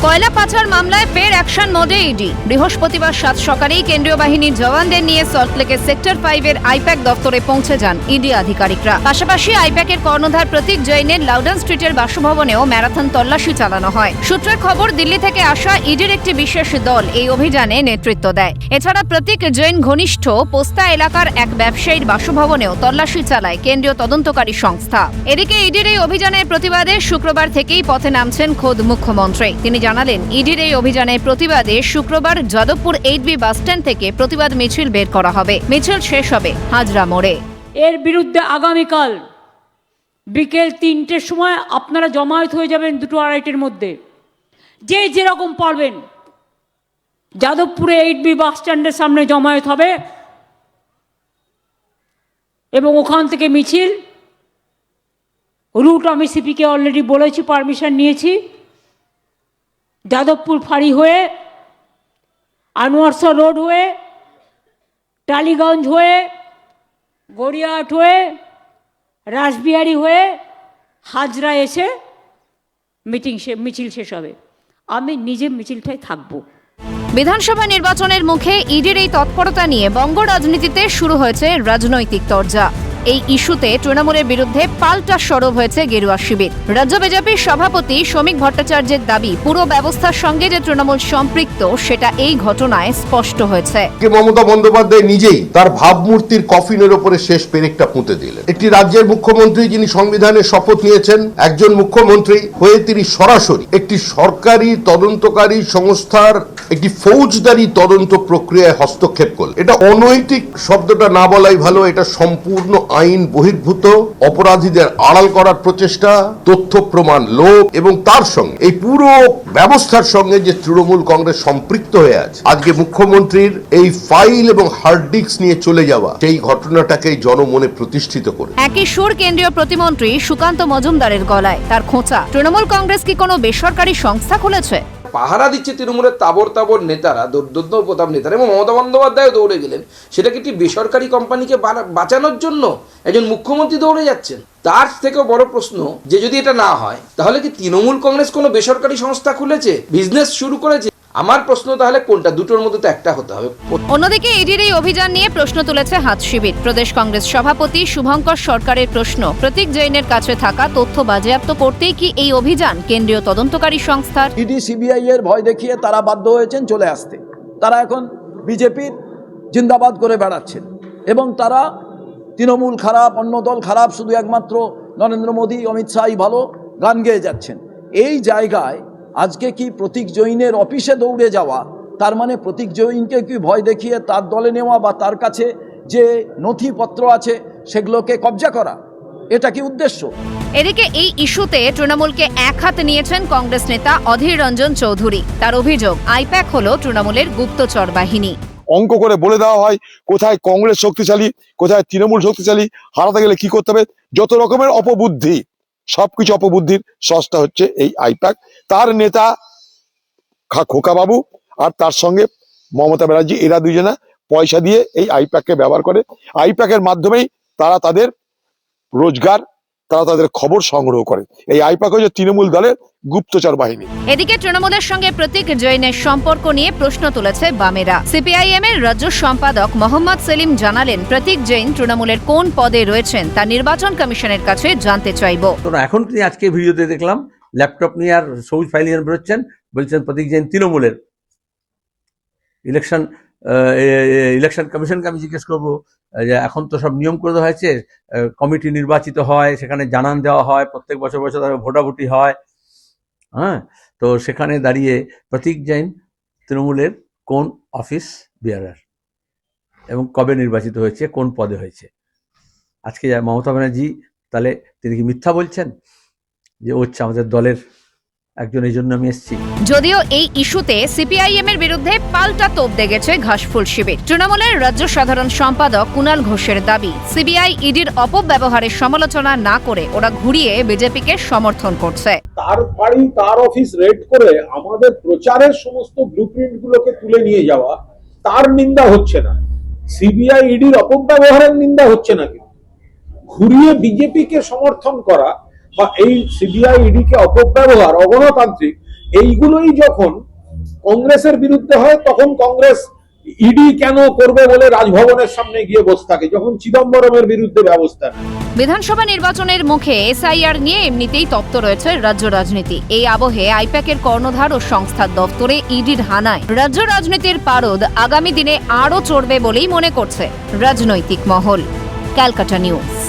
কয়লা পাচার মামলায় ফের অ্যাকশন মোডে ইডি। বৃহস্পতিবার 7 সকালেই কেন্দ্রীয় বাহিনীর জওয়ানদের নিয়ে সল্টলেকের সেক্টর 5-এর আইপ্যাক দপ্তরে পৌঁছে যান ইডি আধিকারিকরা। পাশাপাশি আইপ্যাকের কর্ণধার প্রতীক জৈনের লাউডন স্ট্রিটের বাসভবনেও ম্যারাথন তল্লাশি চালানো হয়। সূত্রের খবর, দিল্লি থেকে আসা ইডির একটি বিশেষ দল এই অভিযানে নেতৃত্ব দেয়। এছাড়া প্রতীক জৈন ঘনিষ্ঠ পোস্তা এলাকার এক ব্যবসায়ীর বাসভবনেও তল্লাশি চালায় কেন্দ্রীয় তদন্তকারী সংস্থা। এদিকে ইডির এই অভিযানের প্রতিবাদে শুক্রবার থেকেই পথে নামছেন খোদ মুখ্যমন্ত্রী। তিনি জানালেন, ইডির এই অভিযানের প্রতিবাদে শুক্রবার যাদবপুর 8B বাসস্ট্যান্ড থেকে প্রতিবাদ মিছিল বের করা হবে। মিছিল শেষ হবে হাজরা মোড়ে। এর বিরুদ্ধে আগামীকাল বিকেল 3টের সময় আপনারা জমায়েত হয়ে যাবেন 2-2:30-এর মধ্যে। যে যেরকম পারবেন যাদবপুরে 8B বাসস্ট্যান্ডের সামনে জমায়েত হবে এবং ওখান থেকে মিছিল রুট আমি সিপিকে অলরেডি বলেছি, পারমিশন নিয়েছি। যাদবপুর ফাঁড়ি হয়ে, আনোয়ারশাহ রোড হয়ে, টালিগঞ্জ হয়ে, গড়িয়াহাট হয়ে, রাসবিহারী হয়ে হাজরা এসে মিছিল শেষ হবে। আমি নিজে মিছিলটাই থাকবো। বিধানসভা নির্বাচনের মুখে ইডির এই তৎপরতা নিয়ে বঙ্গ রাজনীতিতে শুরু হয়েছে রাজনৈতিক তরজা। এই ইস্যুতে তৃণমূলের বিরুদ্ধে পাল্টা সরব হয়েছে গেরুয়া শিবির। রাজ্য বিজেপির সভাপতি শ্রমিক ভট্টাচার্যের দাবি, পুরো ব্যবস্থার সঙ্গে যে তৃণমূল সম্পৃক্ত সেটা এই ঘটনায় স্পষ্ট হয়েছে। মমতা বন্দ্যোপাধ্যায় নিজেই তার ভাবমূর্তির কফিনের উপরে শেষ পেরেকটা পুঁতে দিলেন। একটি রাজ্যের মুখ্যমন্ত্রী যিনি সংবিধানের শপথ নিয়েছেন, একজন মুখ্যমন্ত্রী হয়ে তিনি সরাসরি একটি সরকারি তদন্তকারী সংস্থার একটি ফৌজদারি তদন্ত প্রক্রিয়ায় হস্তক্ষেপ করলেন। এটা অনৈতিক শব্দটা না বলাই ভালো। এটা সম্পূর্ণ আইন বহির্ভূত, অপরাধীদের আড়াল করার প্রচেষ্টা, তথ্য প্রমাণ লোভ, এবং তার সঙ্গে এই পুরো ব্যবস্থার সঙ্গে যে তৃণমূল কংগ্রেস সম্পৃক্ত হয়ে আছে। আজকে মুখ্যমন্ত্রীর এই ফাইল এবং হার্ড ডিস্ক নিয়ে চলে যাওয়া, সেই ঘটনাটাকে জনমনে প্রতিষ্ঠিত করে। একই সুর কেন্দ্রীয় প্রতিমন্ত্রী সুকান্ত মজুমদারের গলায়। তার খোঁচা, তৃণমূল কংগ্রেস কি কোনো বেসরকারি সংস্থা খুলেছে? পাহারা দিচ্ছে তৃণমূলের তাবর নেতারা, দুর্দন্ত প্রতাপ নেতারা, এবং মমতা বন্দ্যোপাধ্যায় দৌড়ে গেলেন। সেটা কি একটি বেসরকারি কোম্পানিকে বাঁচানোর জন্য একজন মুখ্যমন্ত্রী দৌড়ে যাচ্ছেন? তার থেকেও বড় প্রশ্ন যে যদি এটা না হয়, তাহলে কি তৃণমূল কংগ্রেস কোনো বেসরকারি সংস্থা খুলেছে, বিজনেস শুরু করেছে? আমার প্রশ্ন তাহলে কোনটা? দুটোর মধ্যে তো একটা হতে হবে। অন্যদিকে ইডির এই অভিযান নিয়ে প্রশ্ন তুলেছে হাত শিবির। প্রদেশ কংগ্রেস সভাপতি শুভঙ্কর সরকারের প্রশ্ন, প্রতীক জৈনের কাছে থাকা তথ্য বাজেয়াপ্ত করতেই কি এই অভিযান কেন্দ্রীয় তদন্তকারী সংস্থার? ইডি সিবিআই এর ভয় দেখিয়ে তারা বাধ্য হয়েছেন চলে আসতে। তারা এখন বিজেপির জিন্দাবাদ করে বেড়াচ্ছেন এবং তারা তৃণমূল খারাপ, অন্য দল খারাপ, শুধু একমাত্র নরেন্দ্র মোদী, অমিত শাহই ভালো গান গেয়ে যাচ্ছেন। এই জায়গায় আজকে কি প্রতীক জৈনের অফিসে দৌড়ে যাওয়া, তার মানে প্রতীক জৈনকে কি ভয় দেখিয়ে তার দলে নেওয়া বা তার কাছে যে নথিপত্র আছে সেগুলোকে কবজা করা, এটা কি উদ্দেশ্য? এদিকে এই ইস্যুতে তৃণমূলকে এক হাতে নিয়েছেন কংগ্রেস নেতা অধীর রঞ্জন চৌধুরী। তার অভিযোগ, আইপ্যাক হলো তৃণমূলের গুপ্তচর বাহিনী। অঙ্ক করে বলে দেওয়া হয় কোথায় কংগ্রেস শক্তিশালী, কোথায় তৃণমূল শক্তিশালী, হারাতে গেলে কি করতে হবে, যত রকমের অপবুদ্ধি, সবকিছু অপবুদ্ধির সস্তা হচ্ছে এই আইপ্যাক। তার নেতা খোকাবাবু আর তার সঙ্গে মমতা ব্যানার্জি, এরা দুজনা পয়সা দিয়ে এই আইপ্যাককে ব্যবহার করে। আইপ্যাকের মাধ্যমেই তারা তাদের রোজগার, তারা তাদের খবর সংগ্রহ করে। এই আইপ্যাক হচ্ছে তৃণমূল দলের গুপ্তচর বাহিনী। এদিকে তৃণমূলের সঙ্গে প্রতীক জৈনের সম্পর্ক নিয়ে প্রশ্ন তুলেছে বামেরা। সিপিআইএম এর রাজ্য সম্পাদক মোহাম্মদ সেলিম জানালেন, প্রতীক জৈন তৃণমূলের কোন পদে রয়েছেন তা নির্বাচন কমিশনের কাছে জানতে চাইব। এখন আজকে ভিডিওতে দেখলাম ল্যাপটপ নিয়ে আর সবুজ ফাইল নিয়ে বেরোচ্ছেন, বলছেন প্রতীক জৈন তৃণমূলের। ইলেকশন কমিশনকে আমি জিজ্ঞেস করবো যে এখন তো সব নিয়ম করে দেওয়া হয়েছে, কমিটি নির্বাচিত হয়, সেখানে জানান দেওয়া হয়, প্রত্যেক বছর তাদের ভোটাভুটি হয়। হ্যাঁ, তো সেখানে দাঁড়িয়ে প্রতীক জৈন তৃণমূলের কোন অফিস বিয়ারার এবং কবে নির্বাচিত হয়েছে, কোন পদে হয়েছে? আজকে মমতা ব্যানার্জি তাহলে তিনি কি মিথ্যা বলছেন যে হচ্ছে আমাদের দলের একজন, এই জন্য আমি এসেছি? যদিও এই ইস্যুতে সিপিআইএম এর বিরুদ্ধে পাল্টা তোপ দেগেছে ঘাসফুল শিবির। তৃণমূলের রাজ্য সাধারণ সম্পাদক কুণাল ঘোষের দাবি, সিবিআই ইডির অপব্যবহারের সমালোচনা না করে ওরা ঘুরিয়ে বিজেপিকে সমর্থন করছে। তার বাড়ি, তার অফিস রেড করে আমাদের প্রচারের সমস্ত ব্লুপ্রিন্ট গুলোকে তুলে নিয়ে যাওয়া, তার নিন্দা হচ্ছে না। সিবিআই ইডির অপব্যবহারের নিন্দা হচ্ছে না, কিন্তু ঘুরিয়ে বিজেপিকে সমর্থন করা বা এই সিবিআই ইডি কে অপব্যবহার, অগণতান্ত্রিক, এইগুলোই যখন কংগ্রেসের বিরুদ্ধে হয় তখন কংগ্রেস ইডি কেন করবে বলে রাজভবনের সামনে গিয়ে বসে থাকে, যখন চিদম্বরমের বিরুদ্ধে ব্যবস্থা নেয়। বিধানসভা নির্বাচনের মুখে এসআইআর নিয়ে এমনিতেই তপ্ত রয়েছে রাজ্য রাজনীতি। এই আবহে আইপ্যাকের কর্ণধার ও সংস্থার দপ্তরে ইডির হানায় রাজ্য রাজনীতির পারদ আগামী দিনে আরও চড়বে বলেই মনে করছে রাজনৈতিক মহল। ক্যালকাটা নিউজ।